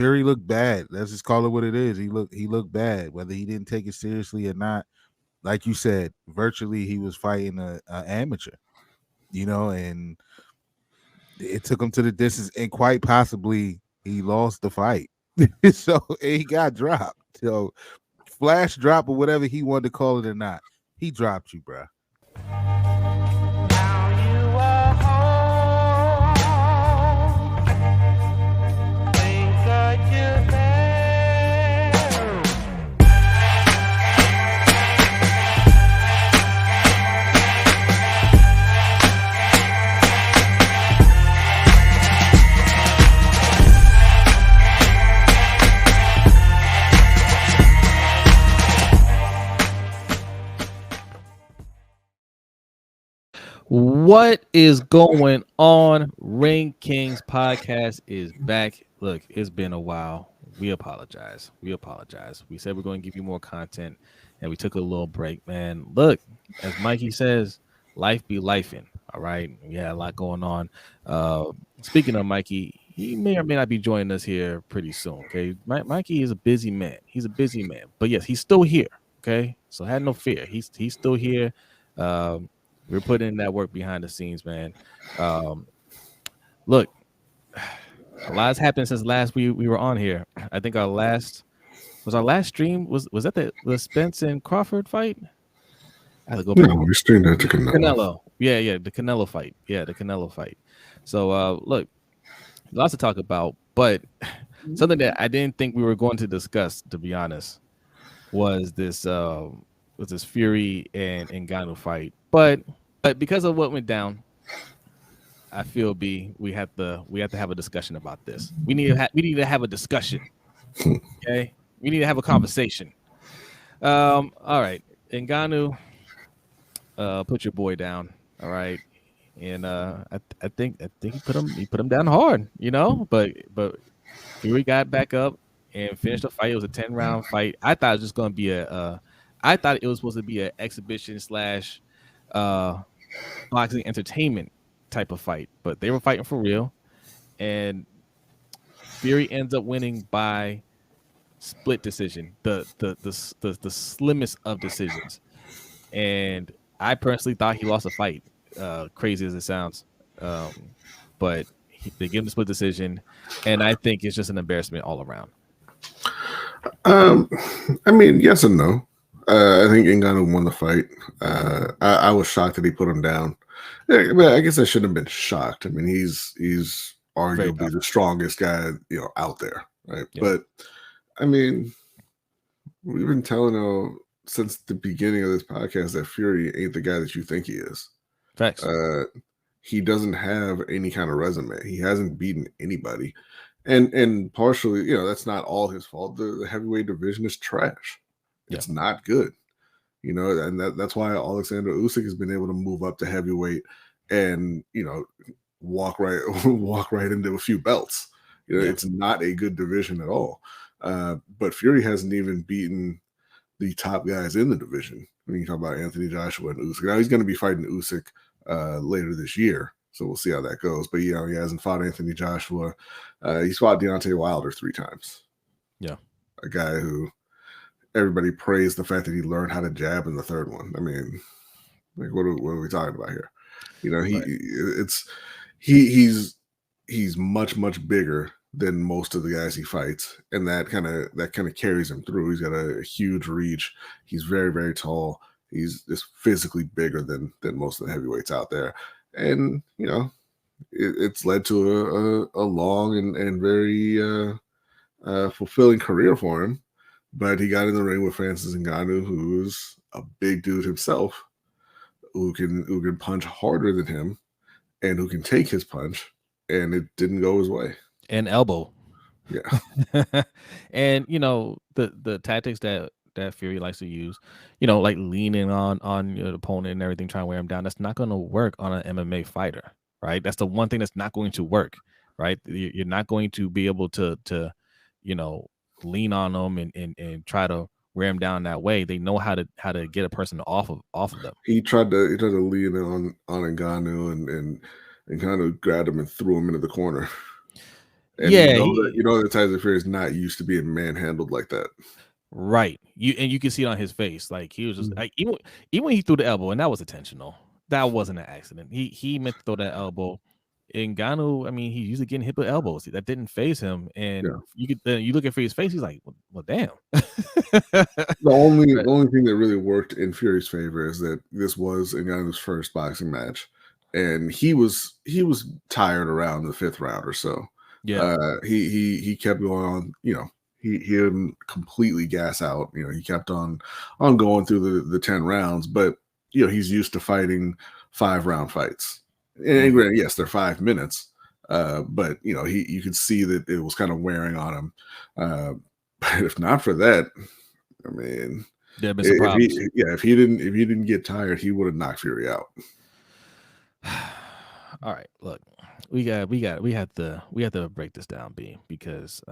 Fury looked bad. Let's just call it what it is. He looked bad, whether he didn't take it seriously or not. Like you said, virtually he was fighting a amateur, and it took him to the distance, and quite possibly he lost the fight. So he got dropped. So flash drop or whatever he wanted to call it or not, he dropped you, bro. Now you are home. Think of you there. What is going on? Ring Kings podcast is back. Look, it's been a while. We apologize. We said we're going to give you more content, and we took a little break, man. Look, as Mikey says, life be lifing. All right, we had a lot going on. Speaking of Mikey, he may or may not be joining us here pretty soon. Okay, Mikey is a busy man. He's a busy man, but yes, he's still here. Okay, so had no fear. He's still here. We're putting in that work behind the scenes, man. Look, a lot has happened since last we were on here. I think our last stream was that the Spence and Crawford fight? I had to go back. No, we streamed that to Canelo. Yeah, the Canelo fight. Yeah, the Canelo fight. So look, lots to talk about, but something that I didn't think we were going to discuss, to be honest, was this Fury and Ngannou fight. But because of what went down, I feel we have to have a discussion about this. We need to have a discussion. Okay, we need to have a conversation. All right, Ngannou, put your boy down. All right, and I think he put him down hard, But Fury got back up and finished the fight. It was a 10-round fight. I thought it was just going to be I thought it was supposed to be an exhibition / boxing entertainment type of fight, but they were fighting for real, and Fury ends up winning by split decision, the slimmest of decisions. And I personally thought he lost a fight, crazy as it sounds, but they give him the split decision, and I think it's just an embarrassment all around. I mean, yes and no. I think Ngannou won the fight. I was shocked that he put him down. Yeah, but I guess I shouldn't have been shocked. I mean, he's arguably the strongest guy out there, right? Yeah. But I mean, we've been telling you since the beginning of this podcast that Fury ain't the guy that you think he is. Facts. He doesn't have any kind of resume. He hasn't beaten anybody, and partially, that's not all his fault. The heavyweight division is trash. It's not good, and that's why Alexander Usyk has been able to move up to heavyweight and walk right into a few belts. It's not a good division at all. But Fury hasn't even beaten the top guys in the division. When you talk about Anthony Joshua and Usyk, now he's going to be fighting Usyk later this year, so we'll see how that goes. But he hasn't fought Anthony Joshua. He's fought Deontay Wilder 3 times. Yeah, a guy who everybody praised the fact that he learned how to jab in the third one. I mean, like what are we talking about here? He's much bigger than most of the guys he fights, and that kind of carries him through. He's got a huge reach. He's very, very tall. He's just physically bigger than most of the heavyweights out there, and it's led to a long and very fulfilling career for him. But he got in the ring with Francis Ngannou, who's a big dude himself, who can punch harder than him, and who can take his punch, and it didn't go his way. And elbow. Yeah. And the tactics that Fury likes to use, like leaning on your opponent and everything, trying to wear him down, that's not going to work on an MMA fighter, right? That's the one thing that's not going to work, right? You're not going to be able to lean on them and try to wear him down that way. They know how to get a person off of them. He tried to lean on Ngannou and kind of grabbed him and threw him into the corner. And Yeah, you know that Tyson Fury is not used to being manhandled like that. right. You can see it on his face. Like he was just like even when he threw the elbow, and that was intentional. That wasn't an accident. He meant to throw that elbow. Ngannou, I mean, he's usually getting hit with elbows. That didn't phase him, and you look at Fury's face. He's like, well damn. The only thing that really worked in Fury's favor is that this was Ngannou's first boxing match, and he was tired around the 5th round or so. Yeah, he kept going on. You know, he didn't completely gas out. You know, he kept on going through the 10 rounds, but you know, he's used to fighting 5-round fights. And granted, yes, they're 5 minutes, but you know, you could see that it was kind of wearing on him. But if not for that, I mean, there'd been some problems. If he didn't get tired, he would have knocked Fury out. All right, look, we have to break this down, B, because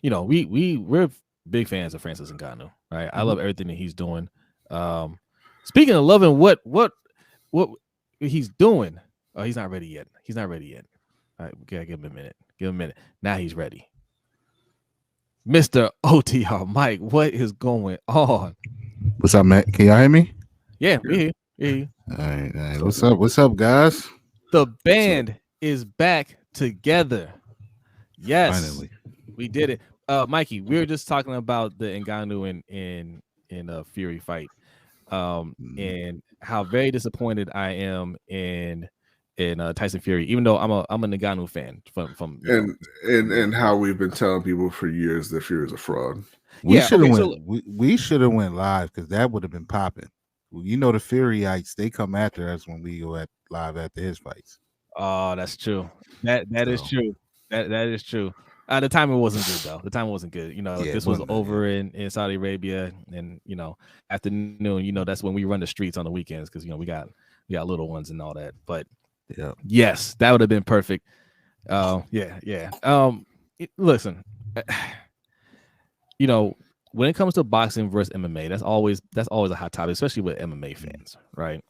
you know, we're big fans of Francis Ngannou, right? I love everything that he's doing. Speaking of loving what he's doing, oh, he's not ready yet. He's not ready yet. All right, we gotta give him a minute. Give him a minute. Now he's ready. Mr. OTR Mike, what is going on? What's up, Matt? Can y'all hear me? Yeah, we hear. All right. What's up, guys? The band is back together. Yes, Finally, we did it. Mikey, we were just talking about the Ngannou in Fury fight, and how very disappointed I am in Tyson Fury, even though I'm a Ngannou fan from and how we've been telling people for years that Fury is a fraud. we should have went live because that would have been popping. You know, the Furyites, they come after us when we go live after his fights. Oh, that's true. That is true. That is true. The timing wasn't good though. The timing wasn't good. You know, this was over in Saudi Arabia, and you know, afternoon. You know, that's when we run the streets on the weekends because you know we got little ones and all that. But yes, that would have been perfect. Listen, you know, when it comes to boxing versus MMA, that's always a hot topic, especially with MMA fans, right?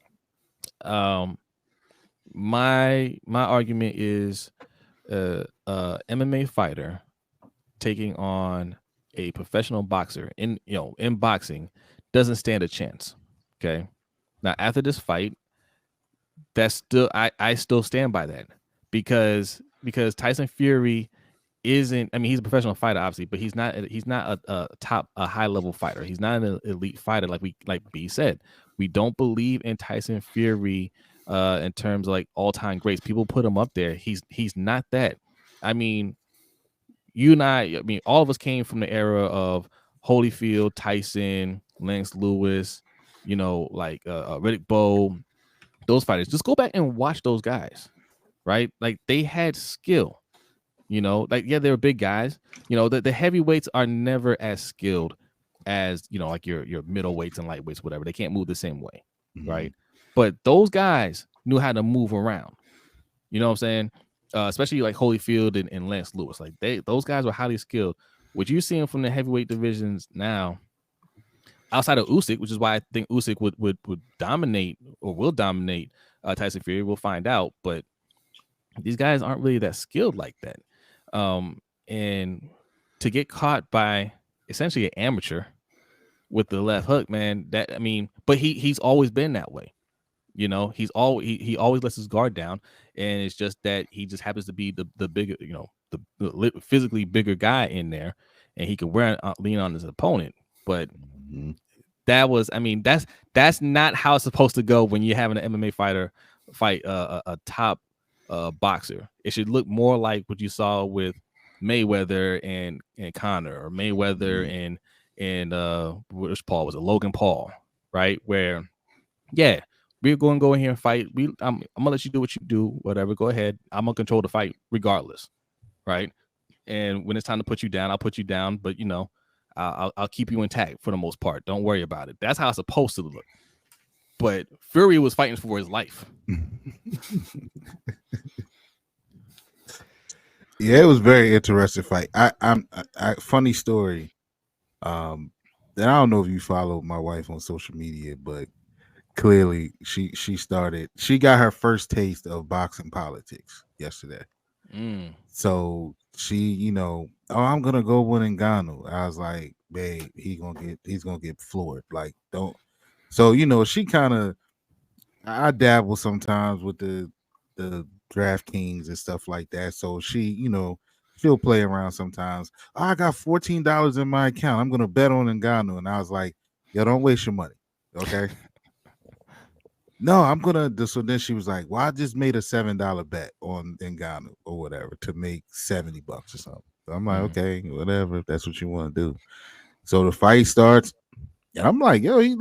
My argument is MMA fighter taking on a professional boxer in boxing doesn't stand a chance. Okay. Now after this fight, that's still I still stand by that because Tyson Fury isn't, I mean, he's a professional fighter, obviously, but he's not a high level fighter. He's not an elite fighter, like B said. We don't believe in Tyson Fury in terms of like all-time greats. People put him up there. He's not that. I mean, you and I mean, all of us came from the era of Holyfield, Tyson, Lance Lewis, you know, like Riddick Bowe, those fighters. Just go back and watch those guys, right? Like they had skill. You know, like, yeah, they were big guys. You know, the heavyweights are never as skilled as, you know, like your middleweights and lightweights, whatever. They can't move the same way, right? But those guys knew how to move around. You know what I'm saying? Especially like Holyfield and Lance Lewis. Like those guys were highly skilled. What you're seeing from the heavyweight divisions now, outside of Usyk, which is why I think Usyk would dominate or will dominate Tyson Fury. We'll find out. But these guys aren't really that skilled like that. And to get caught by essentially an amateur with the left hook, man, that, I mean, but he's always been that way. You know, he always lets his guard down, and it's just that he just happens to be the bigger, you know, the physically bigger guy in there, and he can lean on his opponent. But that was, I mean, that's not how it's supposed to go when you're having an MMA fighter fight a top boxer. It should look more like what you saw with Mayweather and Conor, or Mayweather and which Paul was it? Logan Paul, right? Where, yeah, we're going to go in here and fight. I'm gonna let you do what you do, whatever. Go ahead. I'm gonna control the fight regardless, right? And when it's time to put you down, I'll put you down. But you know, I'll keep you intact for the most part. Don't worry about it. That's how it's supposed to look. But Fury was fighting for his life. Yeah, it was very interesting fight. I funny story. And I don't know if you follow my wife on social media, but clearly she got her first taste of boxing politics yesterday. So she, oh, I'm gonna go with Ngannou. I was like, babe, he's gonna get floored. Like, don't. So she kind of. I dabble sometimes with the DraftKings and stuff like that. So she, she'll play around sometimes. Oh, I got $14 in my account. I'm gonna bet on Ngannou, and I was like, yo, don't waste your money, okay? No, I'm gonna. So then she was like, "Well, I just made a $7 bet on Ngannou or whatever to make $70 or something." So I'm like, okay, whatever. If that's what you want to do. So the fight starts, and I'm like, yo, he's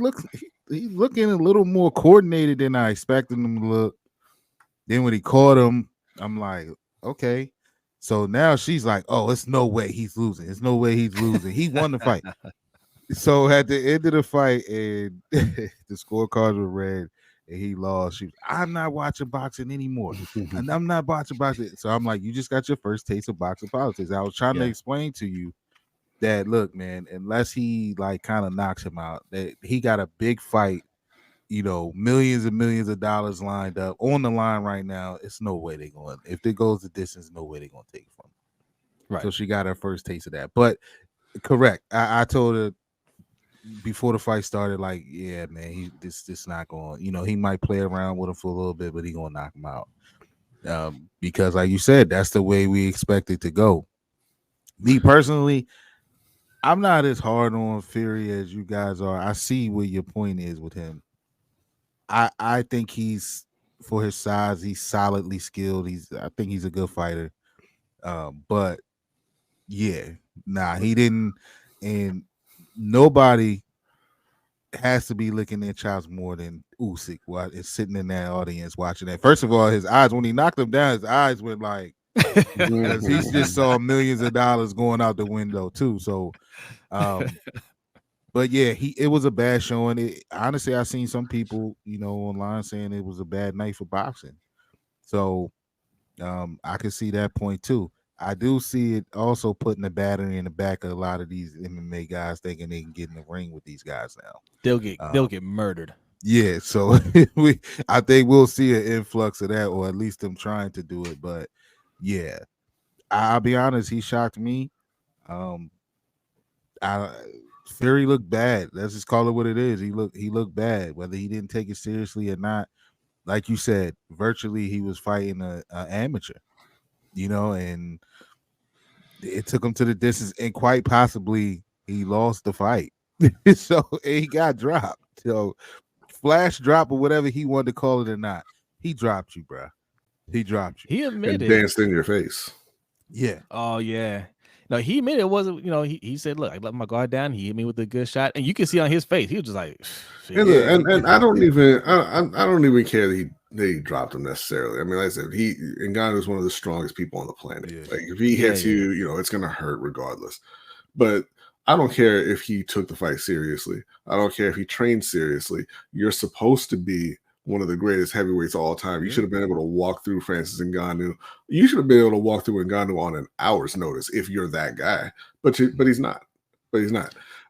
looking a little more coordinated than I expected him to look. Then when he caught him, I'm like, okay. So now she's like, oh, it's no way he's losing. It's no way he's losing. He won the fight. So at the end of the fight, and the scorecards were red, and he lost. I'm not watching boxing anymore, and I'm not watching boxing. So I'm like, you just got your first taste of boxing politics. I was trying to explain to you that, look, man, unless he like kind of knocks him out, that he got a big fight, millions and millions of dollars lined up on the line right now. It's no way they're going. If it goes the distance, no way they're going to take it from him. Right. So she got her first taste of that. But correct, I told her before the fight started, like, yeah, man, this not going. He might play around with him for a little bit, but he gonna knock him out. Because, like you said, that's the way we expect it to go. Me personally, I'm not as hard on Fury as you guys are. I see what your point is with him. I think he's, for his size, he's solidly skilled. I think he's a good fighter. But yeah, he didn't, and nobody has to be licking their chops more than Usyk while it's sitting in that audience watching that. First of all, his eyes, when he knocked him down, his eyes went like, because he just saw millions of dollars going out the window too. So, but yeah, it was a bad showing. Honestly, I've seen some people, online saying it was a bad night for boxing. So, I can see that point too. I do see it also putting the battery in the back of a lot of these MMA guys, thinking they can get in the ring with these guys now. They'll get murdered. Yeah, so I think we'll see an influx of that, or at least them trying to do it. But yeah, I'll be honest, he shocked me. Fury looked bad. Let's just call it what it is. He looked bad, whether he didn't take it seriously or not. Like you said, virtually he was fighting a amateur, and it took him to the distance, and quite possibly he lost the fight. So he got dropped. So flash drop or whatever he wanted to call it or not, he dropped you, bro. He dropped you. He admitted and danced in your face. Yeah. Oh yeah. No, he admitted it wasn't. He said, "Look, I let my guard down. He hit me with a good shot," and you can see on his face, he was just like, and I don't even care that he dropped him necessarily. I mean, like I said, Ngannou is one of the strongest people on the planet. Yeah. Like if he hits you, it's gonna hurt regardless. But I don't care if he took the fight seriously. I don't care if he trained seriously. You're supposed to be one of the greatest heavyweights of all time. You should have been able to walk through Francis Ngannou. You should have been able to walk through Ngannou on an hour's notice if you're that guy. But he's not.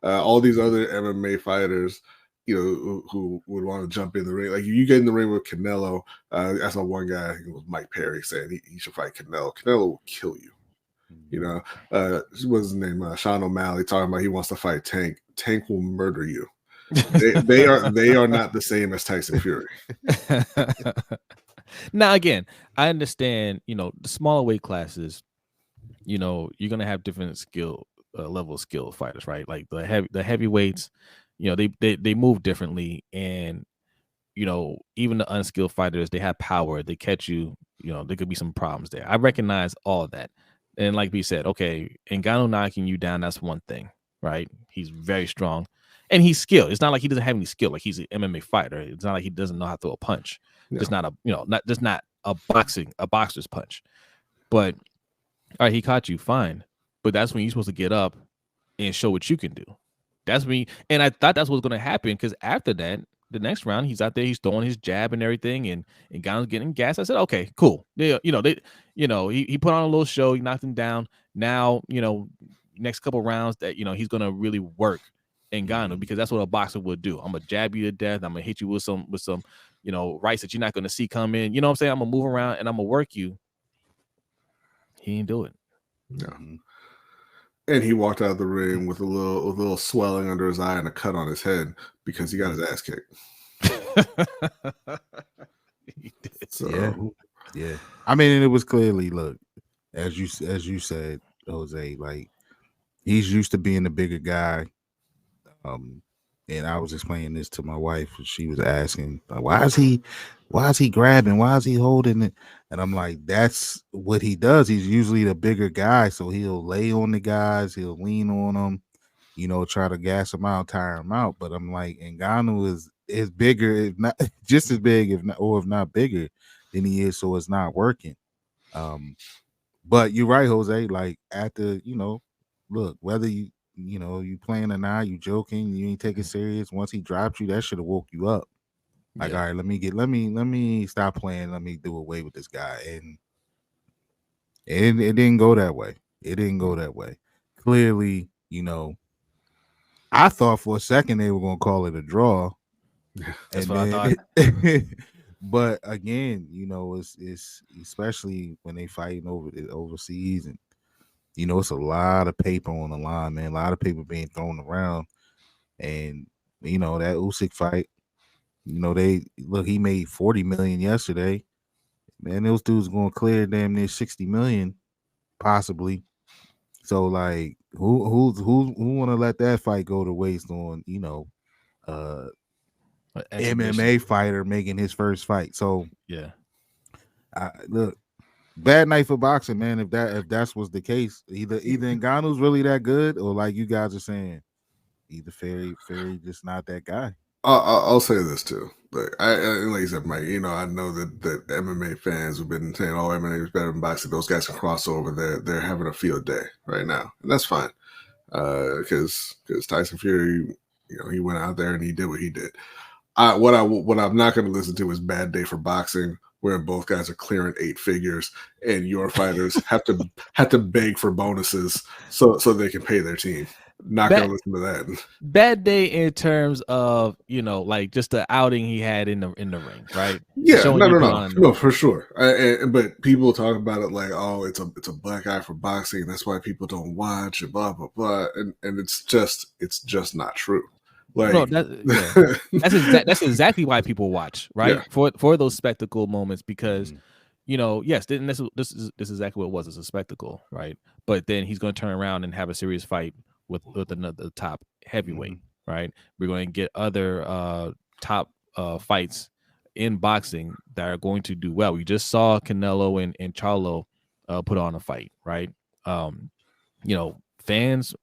All these other MMA fighters, who would want to jump in the ring. Like you get in the ring with Canelo. I saw one guy, it was Mike Perry, saying he should fight Canelo. Canelo will kill you. What's his name? Sean O'Malley talking about he wants to fight Tank. Tank will murder you. They are not the same as Tyson Fury. Now again, I understand, the smaller weight classes, you're gonna have different skill level of skill fighters, right? Like the heavyweights, they move differently, and even the unskilled fighters, they have power, they catch you, there could be some problems there. I recognize all of that. And like we said, okay, Ngannou knocking you down, that's one thing, right? He's very strong. And he's skilled. It's not like he doesn't have any skill. Like he's an MMA fighter. It's not like he doesn't know how to throw a punch. Yeah. It's not a boxer's punch. But all right, he caught you, fine. But that's when you're supposed to get up and show what you can do. That's me. And I thought that's what's going to happen, because after that, the next round, he's out there, he's throwing his jab and everything, and Ngannou's getting gas. I said, okay, cool. He put on a little show. He knocked him down. Now, next couple rounds that he's going to really work Ngannou, because that's what a boxer would do. I'm gonna jab you to death. I'm gonna hit you with some rights that you're not gonna see come in. You know what I'm saying? I'm gonna move around and I'm gonna work you. He didn't do it. Yeah. Mhm. And he walked out of the ring with a little swelling under his eye and a cut on his head because he got his ass kicked. He did. So Yeah. Yeah. I mean, and it was clearly, look, as you said, Jose, like he's used to being the bigger guy. And I was explaining this to my wife, and she was asking, like, why is he grabbing? Why is he holding it? And I'm like, that's what he does. He's usually the bigger guy, so he'll lay on the guys, he'll lean on them, try to gas them out, tire them out. But I'm like, Ngannou is bigger, if not just as big, if not bigger than he is, so it's not working. But you're right, Jose. Like after, look, whether you playing or not, you joking, you ain't taking serious. Once he dropped you, that should have woke you up. Like, all right, let me stop playing. Let me do away with this guy. And it didn't go that way. It didn't go that way. Clearly, I thought for a second they were gonna call it a draw. That's And what I then thought. but again, it's especially when they fighting overseas, and it's a lot of paper on the line, man. A lot of paper being thrown around. And that Usyk fight, he made 40 million yesterday. Man, those dudes going to clear damn near 60 million, possibly. So like, who want to let that fight go to waste on uh MMA fighter making his first fight? So yeah, look, bad night for boxing, man. If that's was the case, either Ngannou's really that good, or like you guys are saying, either Ferry just not that guy. I'll say this too. Like you said, Mike, I know that MMA fans have been saying, "Oh, MMA is better than boxing." Those guys can cross over. They're having a field day right now, and that's fine. Because Tyson Fury, he went out there and he did what he did. What I'm not going to listen to is "Bad Day for Boxing," where both guys are clearing 8 figures and your fighters have to beg for bonuses so they can pay their team. Not going to listen to that. Bad day in terms of like just the outing he had in the ring, right? Yeah, Showing no, for sure. But people talk about it like, oh, it's a black eye for boxing. That's why people don't watch and blah blah blah. And it's just not true. Like, no, that's exactly why people watch, right? Yeah. For those spectacle moments, because yes, this is exactly what it was. It's a spectacle, right? But then he's going to turn around and have a serious fight with another top heavyweight, right? We're going to get other top fights in boxing that are going to do well. We just saw Canelo and Charlo put on a fight, right? Fans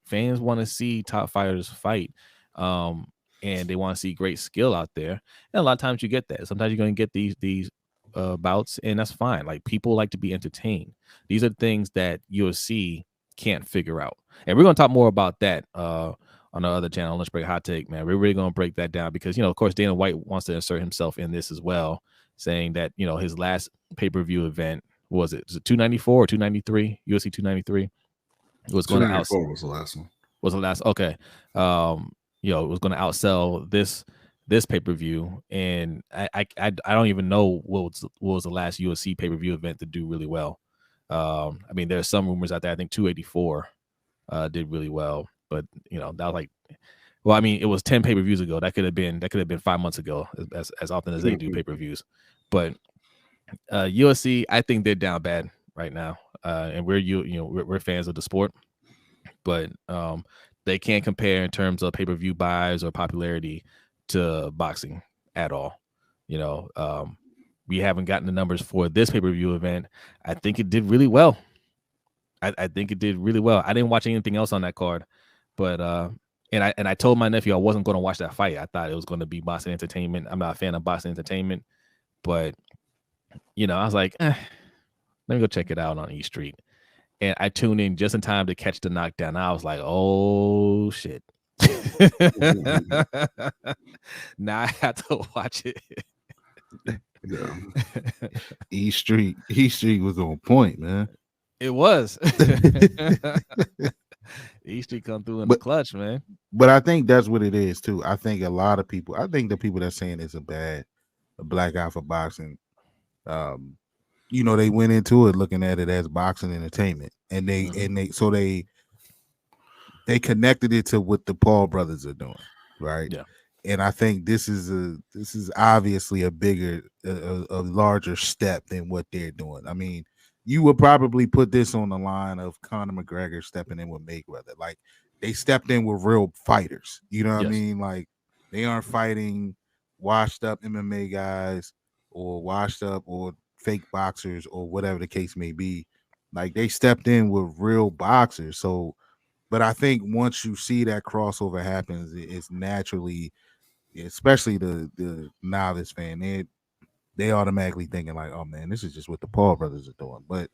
want to see top fighters fight, and they want to see great skill out there. And a lot of times you get that. Sometimes you're going to get these bouts, and that's fine. Like, people like to be entertained. These are things that UFC can't figure out, and we're going to talk more about that on the other channel, Lunch Break Hot Take. Man, we're really going to break that down because of course Dana White wants to insert himself in this as well, saying that his last pay-per-view event, was it 294 or 293, UFC 293, was going to outsell. Was the last one. Was the last? Okay. It was going to outsell this pay-per-view, and I don't even know what was the last UFC pay-per-view event to do really well. I mean, there's some rumors out there. I think 284 did really well, but that was like, well, I mean, it was 10 pay-per-views ago. That could have been 5 months ago, as often as they do pay-per-views. But UFC, I think they're down bad right now, and we're fans of the sport, but they can't compare in terms of pay-per-view buys or popularity to boxing at all. We haven't gotten the numbers for this pay-per-view event. I think it did really well. I think it did really well. I didn't watch anything else on that card, but and I told my nephew I wasn't going to watch that fight. I thought it was going to be boxing entertainment. I'm not a fan of boxing entertainment, but I was like, let me go check it out on E Street. And I tuned in just in time to catch the knockdown. I was like, oh shit. Now I have to watch it. Yeah. E Street was on point, man. It was. E Street come through in the clutch, man. But I think that's what it is too. I think the people that's saying it's a black eye for boxing, they went into it looking at it as boxing entertainment, and they connected it to what the Paul brothers are doing, right? Yeah. And I think this is obviously a larger step than what they're doing. I mean, you would probably put this on the line of Conor McGregor stepping in with Mayweather. Like, they stepped in with real fighters. You know what I Yes. mean? Like, they aren't fighting washed up MMA guys or washed up or fake boxers or whatever the case may be. Like, they stepped in with real boxers. So, but I think once you see that crossover happens, it's naturally, especially the novice fan, they automatically thinking like, oh man, this is just what the Paul brothers are doing. But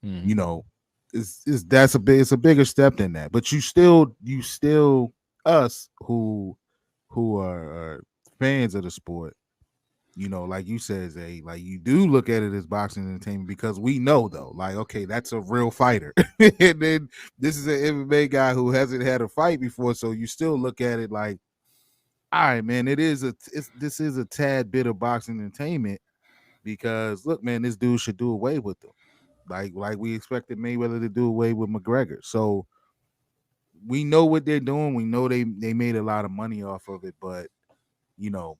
Mhm. it's a bigger step than that. But you still us who are fans of the sport, like you said, Zay, like, you do look at it as boxing entertainment because we know, though, like, okay, that's a real fighter. And then this is an MMA guy who hasn't had a fight before, so you still look at it like, all right, man, this is a tad bit of boxing entertainment because, look, man, this dude should do away with them, like we expected Mayweather to do away with McGregor. So we know what they're doing. We know they made a lot of money off of it, but you know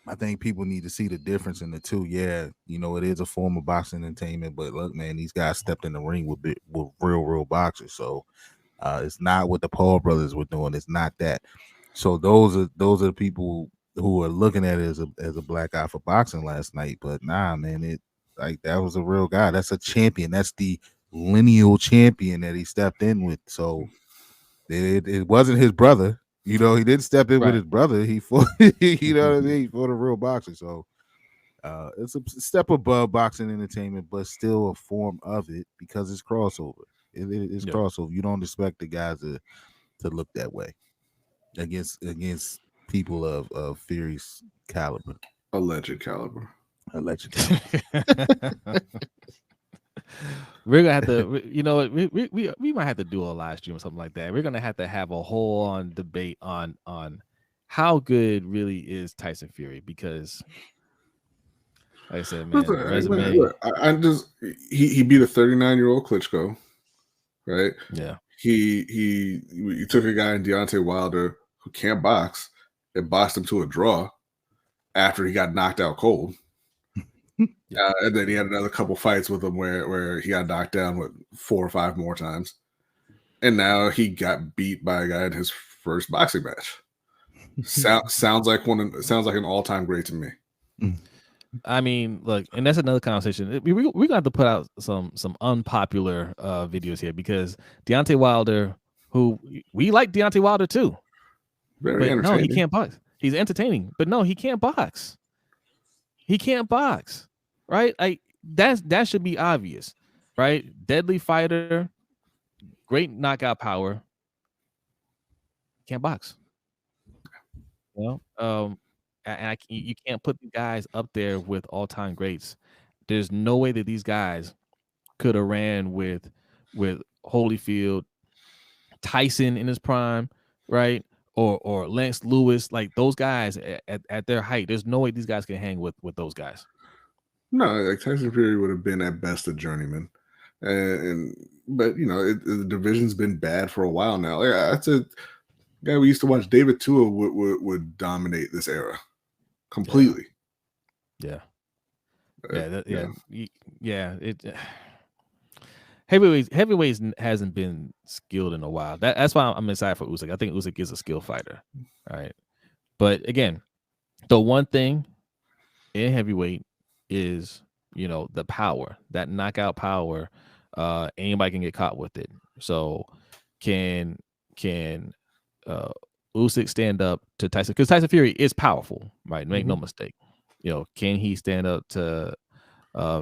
I think people need to see the difference in the two. Yeah, it is a form of boxing entertainment, but look, man, these guys stepped in the ring with real boxers. So it's not what the Paul brothers were doing. It's not that. So those are the people who are looking at it as a black eye for boxing last night. But nah, man, that was a real guy. That's a champion. That's the lineal champion that he stepped in with. So it wasn't his brother. He didn't step in with Right. his brother. He fought, you know what I mean? He fought a real boxer. So it's a step above boxing entertainment, but still a form of it because it's crossover. It's Yeah. crossover. You don't expect the guys to look that way against people of Fury's caliber, Alleged caliber. alleged. We're gonna have to, you know what, we might have to do a live stream or something like that. We're gonna have to have a whole on debate on how good really is Tyson Fury, because like I said, man, Listen, the man, resume. look, I just he beat a 39-year-old Klitschko, right? Yeah. He took a guy in Deontay Wilder who can't box and boxed him to a draw after he got knocked out cold. And then he had another couple fights with him where he got knocked down with 4 or 5 more times, and now he got beat by a guy in his first boxing match. Sounds like an all-time great to me. I mean, look, and that's another conversation. We're gonna have to put out some unpopular videos here, because Deontay Wilder, who we like Deontay Wilder too, Very but no, entertaining. he can't box. He's entertaining, but no, he can't box. He can't box, right? Like that should be obvious, right? Deadly fighter, great knockout power, can't box. And you can't put the guys up there with all-time greats. There's no way that these guys could have ran with Holyfield, Tyson in his prime, right? Or Lance Lewis, like those guys at their height. There's no way these guys can hang with those guys. No, like Tyson Fury would have been at best a journeyman, but the division's been bad for a while now. Like, that's a guy we used to watch. David Tua would dominate this era completely. Yeah. Heavyweights hasn't been skilled in a while. That's why I'm excited for Usyk. I think Usyk is a skill fighter, right? But again, the one thing in heavyweight is the power, that knockout power. Anybody can get caught with it. So can Usyk stand up to Tyson? Because Tyson Fury is powerful, right? Make no mistake. Can he stand up to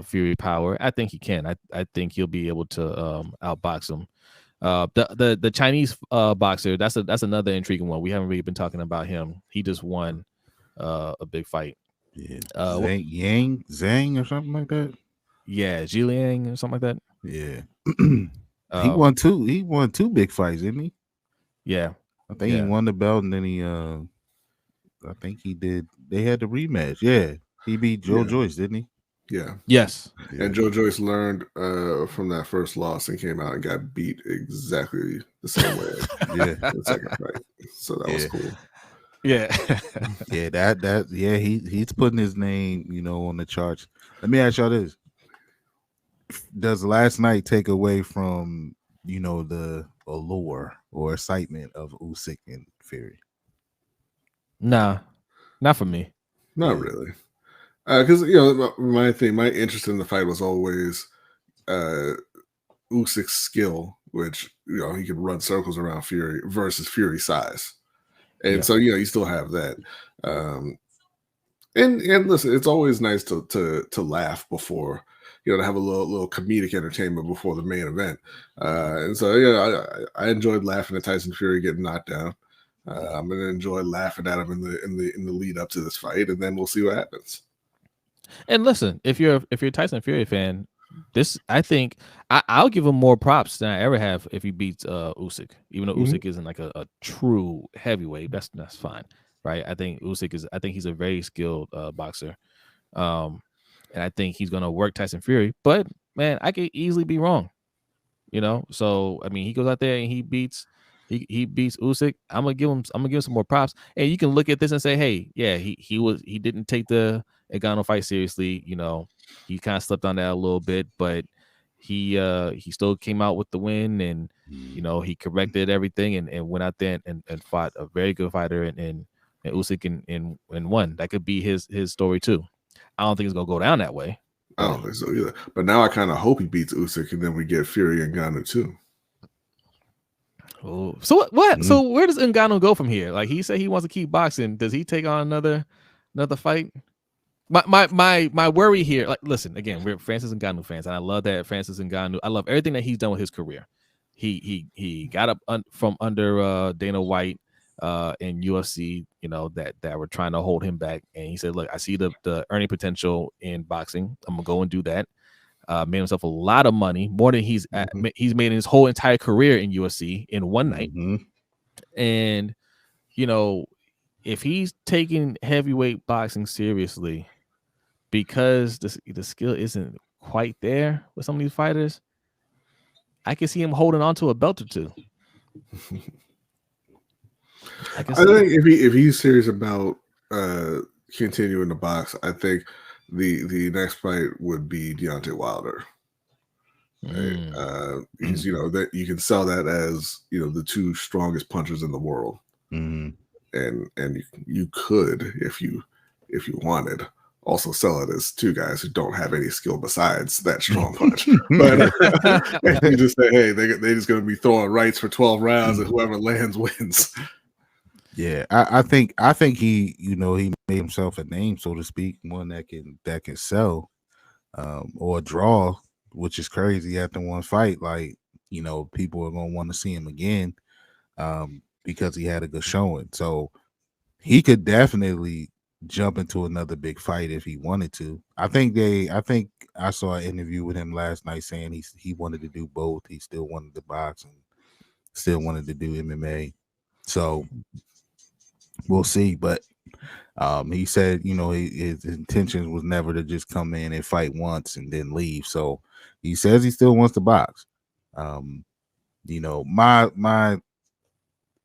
Fury power? I think he can. I think he'll be able to outbox him. The Chinese boxer, that's another intriguing one. We haven't really been talking about him. He just won a big fight. Yeah, Zhang or something like that. Yeah, Zhiliang or something like that. Yeah, he won two big fights, didn't he? Yeah, I think he won the belt, and then I think he did. They had the rematch. Yeah, he beat Joe Joyce, didn't he? Yeah. Yes. Yeah. And Joe Joyce learned from that first loss and came out and got beat exactly the same way Yeah. in the second fight. So that was Yeah. cool. Yeah. Yeah, he's putting his name, on the charts. Let me ask y'all this. Does last night take away from, the allure or excitement of Usyk and Fury? Nah, not for me. Not Yeah. really. Because, my interest in the fight was always Usyk's skill, which, he could run circles around Fury versus Fury's size. And Yeah. so, you still have that. And listen, it's always nice to laugh before, to have a little comedic entertainment before the main event. And so I enjoyed laughing at Tyson Fury getting knocked down. I'm gonna enjoy laughing at him in the lead up to this fight, and then we'll see what happens. And listen, if you're a Tyson Fury fan, I think I'll give him more props than I ever have if he beats Usyk. Even though Usyk isn't like a true heavyweight, that's fine, right? I think he's a very skilled boxer, and I think he's gonna work Tyson Fury. But man, I could easily be wrong, So I mean, he goes out there and he beats Usyk. I'm gonna give him some more props. And you can look at this and say, hey, yeah, he didn't take the Ngannou fight seriously. He kind of slept on that a little bit, but he still came out with the win, and he corrected everything and went out there and fought a very good fighter and Usyk and won. That could be his story too. I don't think it's gonna go down that way. I don't think so either. But now I kind of hope he beats Usyk, and then we get Fury and Ngannou too. Oh, so what? So where does Ngannou go from here? Like, he said he wants to keep boxing. Does he take on another fight? My worry here. Like, listen, again, we're Francis Ngannou fans, and I love that Francis Ngannou. I love everything that he's done with his career. He got up from under Dana White in UFC, that were trying to hold him back, and he said, "Look, I see the earning potential in boxing. I'm gonna go and do that." Made himself a lot of money, more than he's made in his whole entire career in UFC in one night. And if he's taking heavyweight boxing seriously, because the skill isn't quite there with some of these fighters, I can see him holding on to a belt or two. I think if he's serious about continuing to box, I think the next fight would be Deontay Wilder. Right? Because that you can sell that as the two strongest punchers in the world, and you could, if you wanted, also sell it as two guys who don't have any skill besides that strong punch. But you just say, hey, they're just going to be throwing rights for 12 rounds, and whoever lands wins. Yeah, I think he he made himself a name, so to speak, one that can sell or draw, which is crazy after one fight. Like, people are gonna want to see him again because he had a good showing. So he could definitely jump into another big fight if he wanted to. I think I saw an interview with him last night saying he wanted to do both. He still wanted to box and still wanted to do MMA. So we'll see, but he said, his intentions was never to just come in and fight once and then leave. So he says he still wants to box.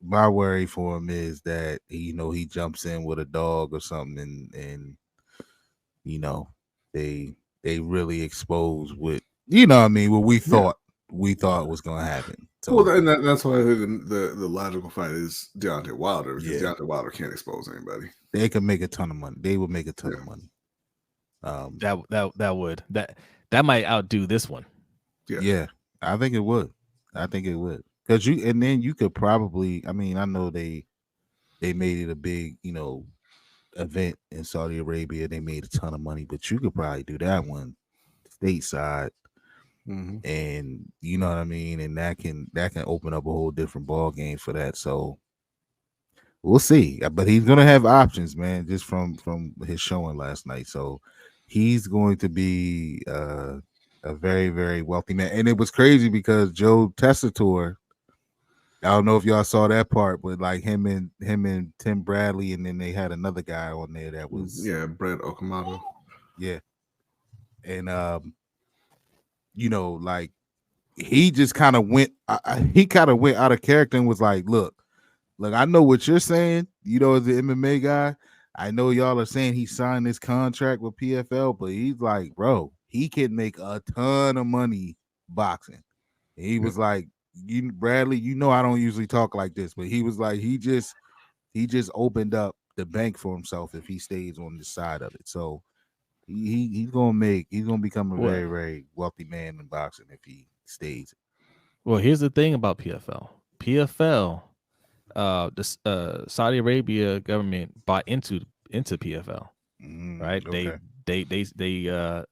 My worry for him is that he jumps in with a dog or something, and they really expose what what we thought was going to happen. So, well, and that's why I think the logical fight is Deontay Wilder, because Deontay Wilder can't expose anybody. They could make a ton of money. They would make a ton of money. That might outdo this one. Yeah, I think it would. Because you could probably. I mean, I know they made it a big event in Saudi Arabia. They made a ton of money, but you could probably do that one stateside. And you know what I mean, and that can open up a whole different ball game for that. So we'll see. But he's gonna have options, man, just from his showing last night. So he's going to be a very, very wealthy man. And it was crazy because Joe Tessitore, I don't know if y'all saw that part, but like him and Tim Bradley, and then they had another guy on there that was Brett Okamoto. Yeah. and like he just kind of went. He kind of went out of character and was like, "Look, I know what you're saying. As the MMA guy, I know y'all are saying he signed this contract with PFL, but he's like, bro, he can make a ton of money boxing." And he was like, Bradley, I don't usually talk like this, but he was like, he just opened up the bank for himself if he stays on this side of it. So he's gonna become a very, very wealthy man in boxing if he stays. Well, here's the thing about PFL. The Saudi Arabia government bought into PFL, right? Okay. They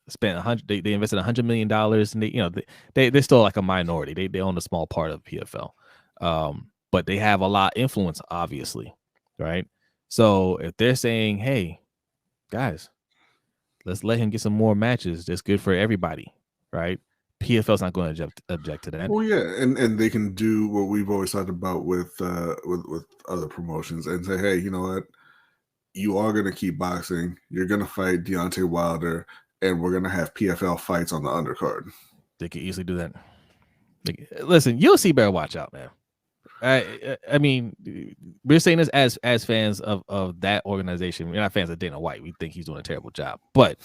spent they invested $100 million, and they're still like a minority. They own a small part of PFL, but they have a lot of influence, obviously, right? So if they're saying, "Hey, guys, let's let him get some more matches," that's good for everybody, right? PFL's not going to object to that. Well, yeah, and they can do what we've always talked about with other promotions and say, hey, you know what? You are going to keep boxing. You're going to fight Deontay Wilder, and we're going to have PFL fights on the undercard. They could easily do that. Listen, UFC better watch out, man. I mean, we're saying this as fans of that organization. We're not fans of Dana White. We think he's doing a terrible job, but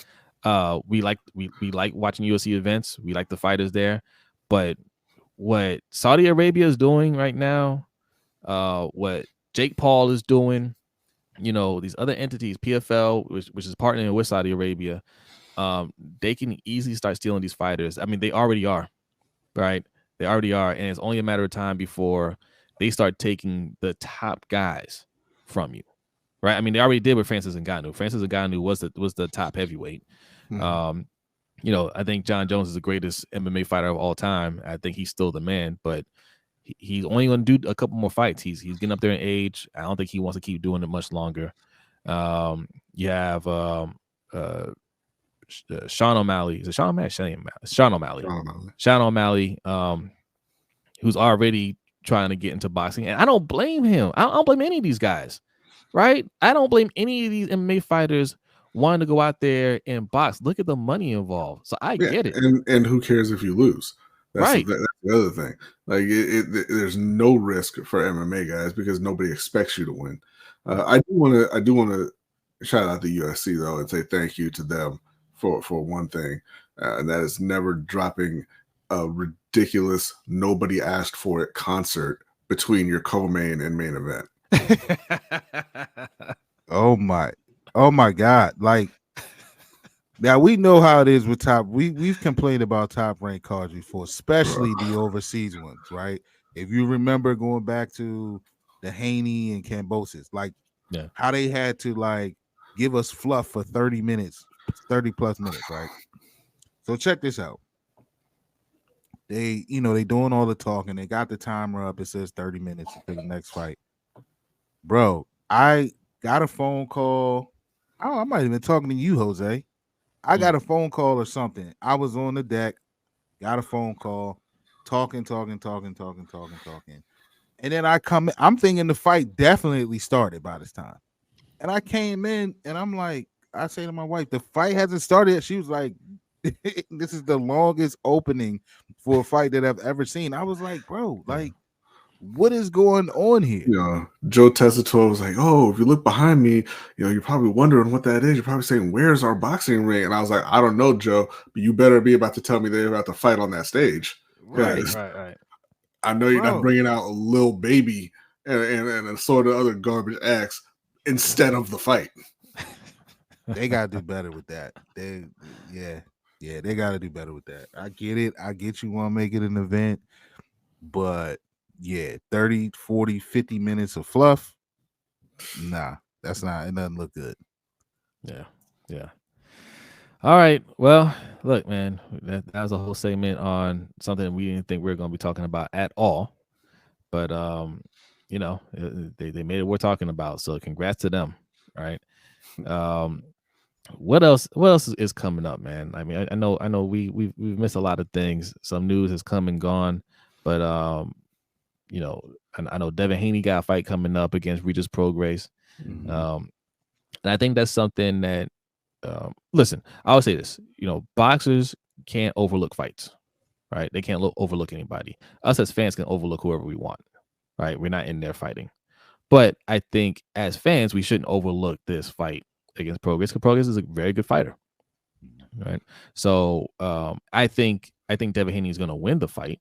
we like watching UFC events. We like the fighters there, but what Saudi Arabia is doing right now, what Jake Paul is doing, these other entities, PFL, which is partnering with Saudi Arabia, they can easily start stealing these fighters. I mean, they already are, right? They already are, and it's only a matter of time before they start taking the top guys from you, right? I mean, they already did with Francis Ngannou. Francis Ngannou was the top heavyweight. Mm-hmm. I think John Jones is the greatest MMA fighter of all time. I think he's still the man, but he's only going to do a couple more fights. He's getting up there in age. I don't think he wants to keep doing it much longer. You have Sean O'Malley. Is it Sean O'Malley? Sean O'Malley. Sean O'Malley, who's already trying to get into boxing, and I don't blame him. I don't blame any of these guys, right? I don't blame any of these MMA fighters wanting to go out there and box. Look at the money involved. So I get it. And who cares if you lose? That's right. That's the other thing. Like there's no risk for MMA guys because nobody expects you to win. I do want to shout out the UFC though and say thank you to them for one thing, and that is never dropping a ridiculous nobody asked for it concert between your co-main and main event. Oh my God! Like now we know how it is with top. We've complained about top ranked cards before, especially the overseas ones, right? If you remember going back to the Haney and Cambosis, like how they had to like give us fluff for 30 minutes, 30 plus minutes, right? So check this out. They doing all the talking. They got the timer up. It says 30 minutes for the next fight. Bro, I got a phone call. I might have been talking to you, Jose. I got a phone call or something. I was on the deck, got a phone call, talking. And then I'm thinking the fight definitely started by this time. And I came in and I'm like, I say to my wife, the fight hasn't started yet. She was like, this is the longest opening for a fight that I've ever seen. I was like, bro, like, what is going on here? Joe Tessitore was like, oh, if you look behind me, you're probably wondering what that is. You're probably saying, where's our boxing ring? And I was like, I don't know, Joe, but you better be about to tell me they're about to fight on that stage. Right. I know you're not bringing out a little baby and a sort of other garbage acts instead of the fight. They got to do better with that. They got to do better with that. I get it. I get you want to make it an event, but 30, 40, 50 minutes of fluff. Nah, that's not, it doesn't look good. Yeah. All right. Well, look, man, that was a whole segment on something we didn't think we were going to be talking about at all. But, they made it worth talking about. So congrats to them. Right. What else is coming up, man? I mean, I know we've missed a lot of things. Some news has come and gone, but I know Devin Haney got a fight coming up against Regis Prograis. And I think that's something that listen, I would say this. Boxers can't overlook fights, right? They can't overlook anybody. Us as fans can overlook whoever we want, right? We're not in there fighting. But I think as fans, we shouldn't overlook this fight against Prograis, because Prograis is a very good fighter, right? So I think Devin Haney is going to win the fight,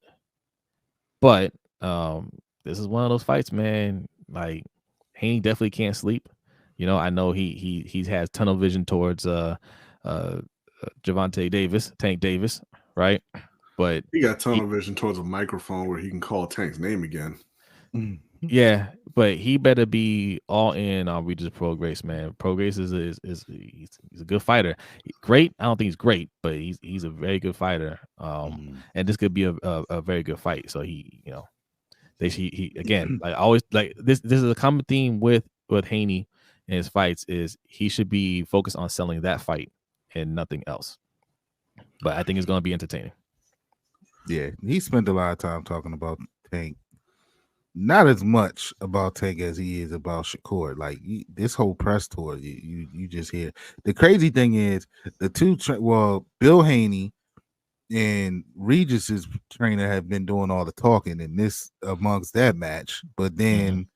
but this is one of those fights, man. Like, Haney definitely can't sleep. I know he has tunnel vision towards Gervonta Davis, Tank Davis, right? But He got tunnel vision towards a microphone where he can call Tank's name again. yeah, but he better be all in on Regis Prograis, man. Prograis is he's a good fighter. Great, I don't think he's great, but he's a very good fighter. And this could be a very good fight. So he again, like always, like this is a common theme with Haney and his fights, is he should be focused on selling that fight and nothing else. But I think it's going to be entertaining. Yeah, he spent a lot of time talking about Tank. Not as much about Tank as he is about Shakur. Like, this whole press tour, you just hear. The crazy thing is the two. Bill Haney and Regis's trainer have been doing all the talking in this amongst that match. But then,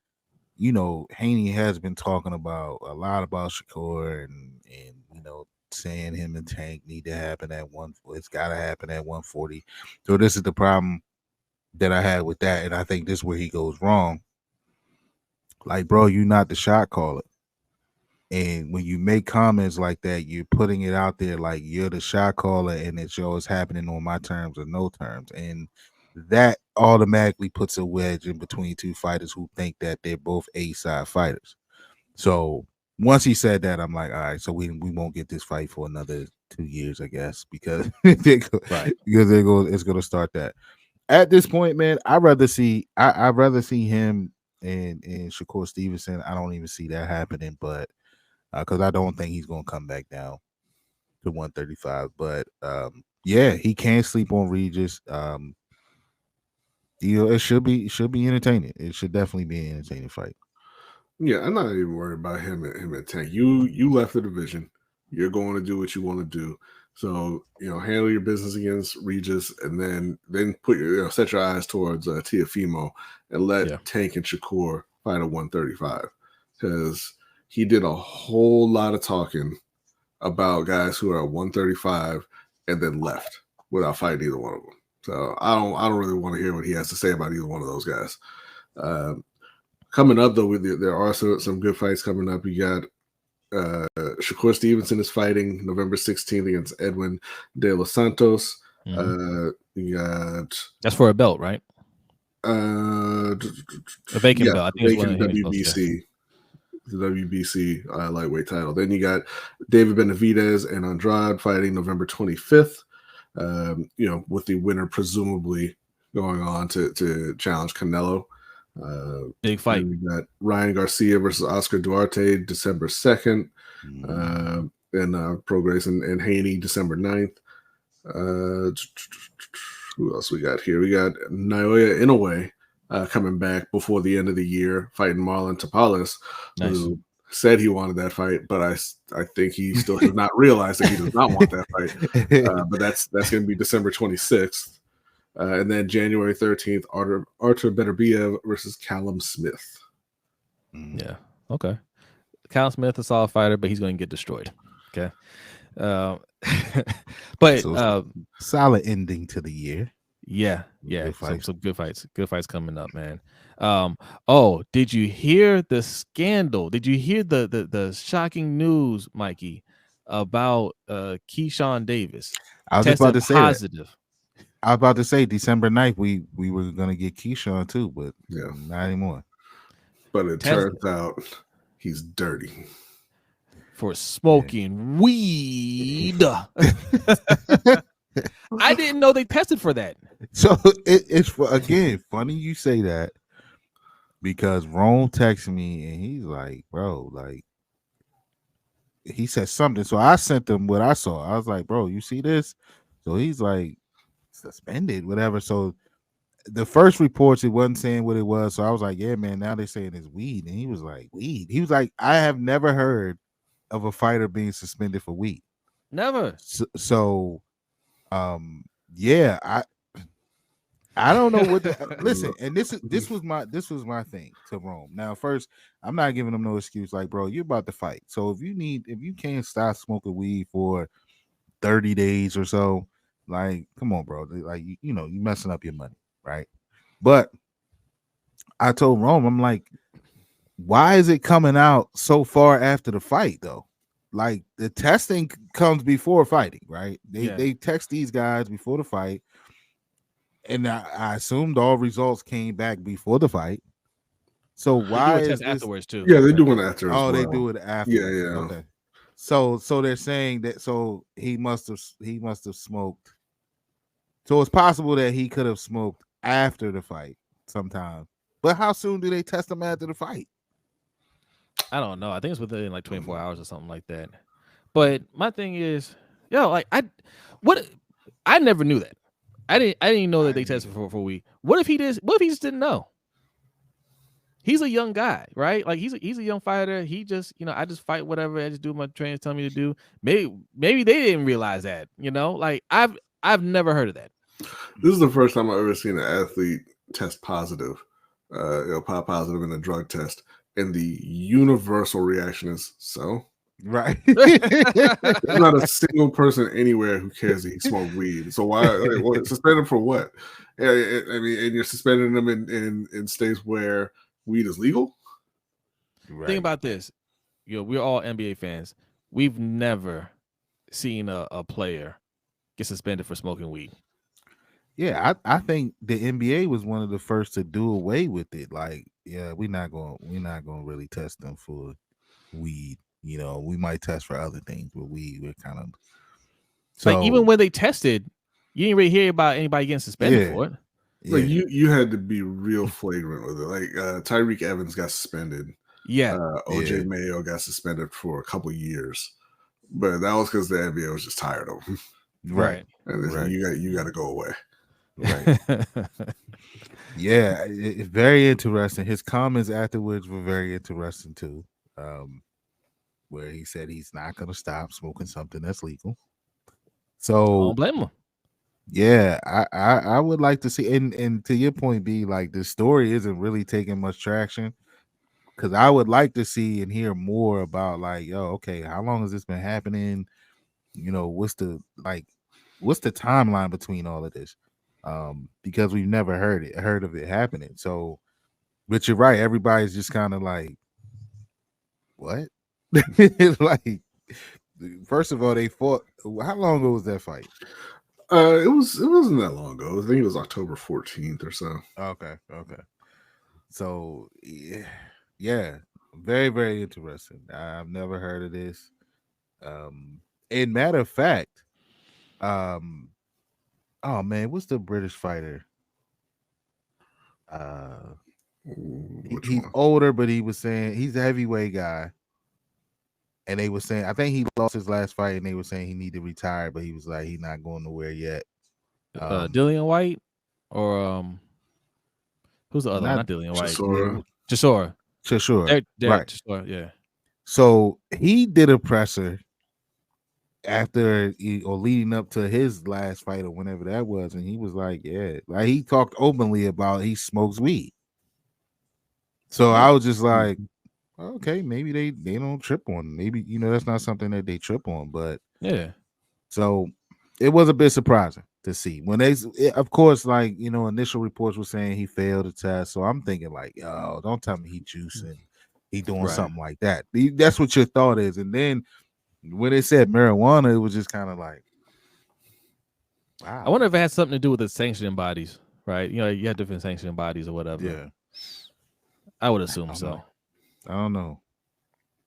Haney has been talking about a lot about Shakur and saying him and Tank need to happen at it's got to happen at 140. So this is the problem that I had with that, and I think this is where he goes wrong. Like, bro, you're not the shot caller. And when you make comments like that, you're putting it out there like you're the shot caller and it's always happening on my terms or no terms. And that automatically puts a wedge in between two fighters who think that they're both A-side fighters. So once he said that, I'm like, all right, so we won't get this fight for another 2 years, I guess, because it's going to start that. At this point, man, I'd rather see him and Shakur Stevenson. I don't even see that happening, but because I don't think he's going to come back down to 135. But yeah, he can't sleep on Regis. It should be entertaining. It should definitely be an entertaining fight. Yeah, I'm not even worried about him and Tank. You left the division. You're going to do what you want to do. So, handle your business against Regis, and then put set your eyes towards Teofimo and let Tank and Shakur fight at 135, because he did a whole lot of talking about guys who are at 135 and then left without fighting either one of them. So I don't really want to hear what he has to say about either one of those guys. Coming up though, there are some good fights coming up. You got Shakur Stevenson is fighting November 16th against Edwin De Los Santos. You got that's for a belt, right? A vacant belt. I think vacant WBC. The WBC lightweight title. Then you got David Benavidez and Andrade fighting November 25th. With the winner presumably going on to challenge Canelo. Big fight. We got Ryan Garcia versus Oscar Duarte December 2nd. And Prograis and Haney December 9th. Who else we got here? We got Naoya Inoue coming back before the end of the year, fighting Marlon Tapales, who said he wanted that fight, but I think he still has not realized that he does not want that fight. But that's going to be December 26th. And then January 13th, Artur Beterbiev versus Callum Smith. Yeah. Okay. Callum Smith, a solid fighter, but he's going to get destroyed. Okay. But solid ending to the year. Yeah. Good some good fights. Good fights coming up, man. Did you hear the scandal? Did you hear the shocking news, Mikey, about Kesan Davis? I was about to say positive. I was about to say December 9th we were gonna get Keyshawn too, but not anymore. But it turns out he's dirty for smoking weed. I didn't know they tested for that. So it's funny you say that, because Rome texted me and he's like, bro, like, he said something. So I sent him what I saw. I was like, bro, you see this? So he's like, suspended, whatever. So the first reports, it wasn't saying what it was. So I was like, yeah, man, now they're saying it's weed. And he was like, weed. He was like, I have never heard of a fighter being suspended for weed. Never. So yeah, I don't know what to listen. And this was my thing to Rome. Now, first, I'm not giving them no excuse. Like, bro, you're about to fight. So if you can't stop smoking weed for 30 days or so, like, come on, bro. Like, you know, you messing up your money, right? But I told Rome, I'm like, why is it coming out so far after the fight though? Like the testing comes before fighting, right? They text these guys before the fight, and I assumed all results came back before the fight. So They do why a is test this? afterwards too. Yeah, they do one after as Oh, well. they do it afterwards. Yeah. Okay. So they're saying that so he must have smoked. So it's possible that he could have smoked after the fight sometime. But how soon do they test him after the fight? I don't know. I think it's within like 24 hours or something like that. But my thing is, like I never knew that. I didn't know that they tested for weed. What if he did? What if he just didn't know? He's a young guy, right? Like he's a young fighter. He just, I just fight whatever. I just do what my trainers tell me to do. Maybe they didn't realize that, Like I've never heard of that. This is the first time I've ever seen an athlete test positive, pop positive in a drug test, and the universal reaction is so. Right. There's not a single person anywhere who cares that he smoked weed. So why suspend him for what? I mean, and you're suspending them in states where weed is legal. Right. Think about this. We're all NBA fans. We've never seen a player get suspended for smoking weed. Yeah, I think the NBA was one of the first to do away with it. Like, yeah, we're not gonna really test them for weed. We might test for other things, but we're kind of like even when they tested, you didn't really hear about anybody getting suspended for it. Like you had to be real flagrant with it. Like Tyreek Evans got suspended. Yeah. OJ Mayo got suspended for a couple years, but that was because the NBA was just tired of him. Right. And right. You got to go away. Right. Yeah, it's very interesting. His comments afterwards were very interesting too. Where he said he's not going to stop smoking something that's legal. So don't blame him. Yeah, I would like to see, and to your point, B, like the story isn't really taking much traction, because I would like to see and hear more about like, okay, how long has this been happening? What's the timeline between all of this? Because we've never heard of it happening. So, but you're right, everybody's just kind of like, what? Like, first of all, they fought. How long ago was that fight? It wasn't that long ago. I think it was October 14th or so. Okay. So yeah, very, very interesting. I've never heard of this. And matter of fact, oh man, what's the British fighter? He's older, but he was saying he's a heavyweight guy. And they were saying, I think he lost his last fight, and they were saying he needed to retire, but he was like, he's not going nowhere yet. Dillian White or who's the other one? Not Dillian White. Chisora. Right. Chisora, yeah. So he did a presser after or leading up to his last fight or whenever that was, and he was like, yeah, like he talked openly about he smokes weed. So I was just like, okay, maybe they don't trip on. Maybe that's not something that they trip on, but yeah. So it was a bit surprising to see when of course, like initial reports were saying he failed the test. So I'm thinking like, yo, don't tell me he juicing, he doing something like that. That's what your thought is, and then when it said marijuana, it was just kind of like, wow. I wonder if it has something to do with the sanctioning bodies, right? You have different sanctioning bodies or whatever. Yeah, I would assume so. I don't know,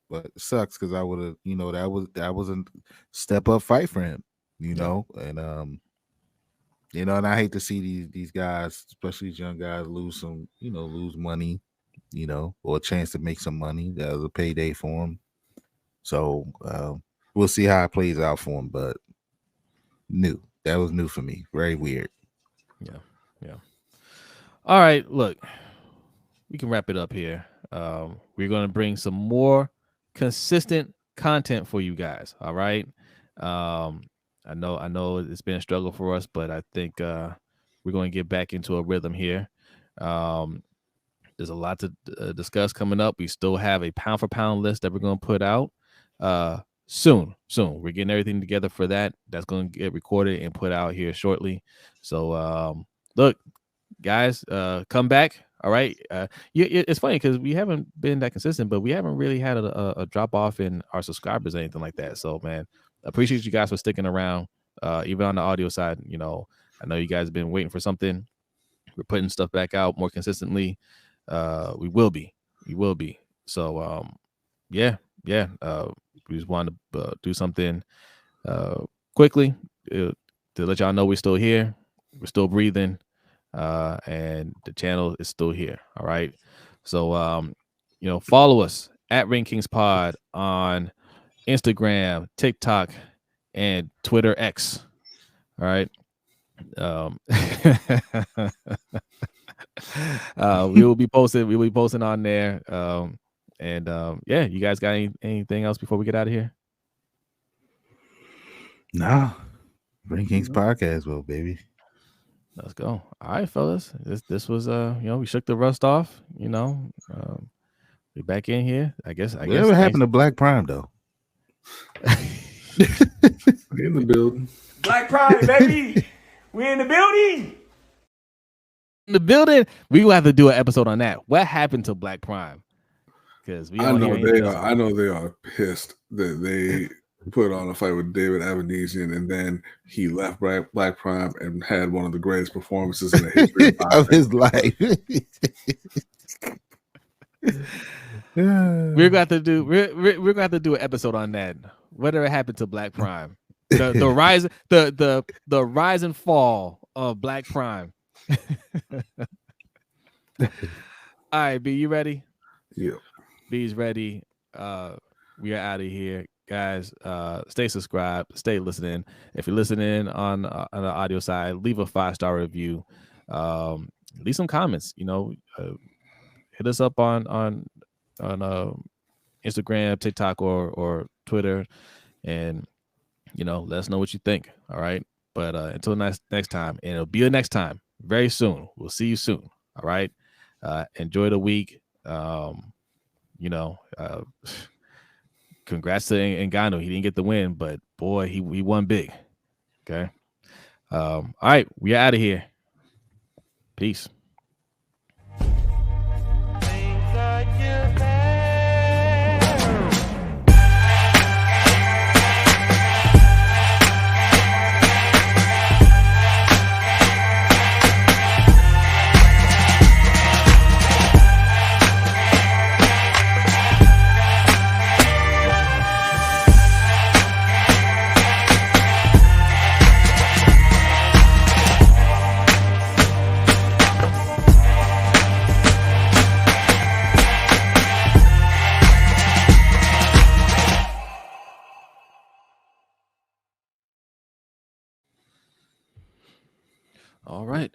but it sucks because I would have, that was a step up fight for him, and and I hate to see these guys, especially these young guys, lose money, or a chance to make some money. That was a payday for him. So we'll see how it plays out for him, but that was new for me. Very weird. Yeah. All right, look, we can wrap it up here. We're going to bring some more consistent content for you guys. All right. I know it's been a struggle for us, but I think we're going to get back into a rhythm here. There's a lot to discuss coming up. We still have a pound for pound list that we're going to put out soon. We're getting everything together for that. That's going to get recorded and put out here shortly. So look, guys, come back. All right. It's funny because we haven't been that consistent, but we haven't really had a drop off in our subscribers or anything like that. So, man, appreciate you guys for sticking around, even on the audio side. You know, I know you guys have been waiting for something. We're putting stuff back out more consistently. We will be. So, yeah. We just wanted to do something quickly to let y'all know we're still here. We're still breathing. And the channel is still here. All right. So, follow us at Ring Kings Pod on Instagram, TikTok, and Twitter X. All right. We will be posting on there. Yeah, you guys got anything else before we get out of here? No. Ring Kings Podcast, well, baby. Let's go. All right, fellas. This was we shook the rust off. We back in here. I guess. Whatever happened to Black Prime though? In the building. Black Prime, baby. We in the building. In the building. We will have to do an episode on that. What happened to Black Prime? Because I know they are pissed that they put on a fight with David Avanesian, and then he left Black Prime and had one of the greatest performances in the history of his life. We're going to have to do an episode on that. Whatever happened to Black Prime? The rise, the rise and fall of Black Prime. All right, B, you ready? Yeah. B's ready. We are out of here. Guys, stay subscribed, stay listening. If you're listening on the audio side, leave a 5-star review. Leave some comments. Hit us up on Instagram, TikTok, or Twitter, and let us know what you think. All right. But until next time, and it'll be the next time very soon. We'll see you soon. All right. Enjoy the week. Congrats to Ngannou. He didn't get the win, but boy, he won big. Okay. All right, we out of here. Peace. All right.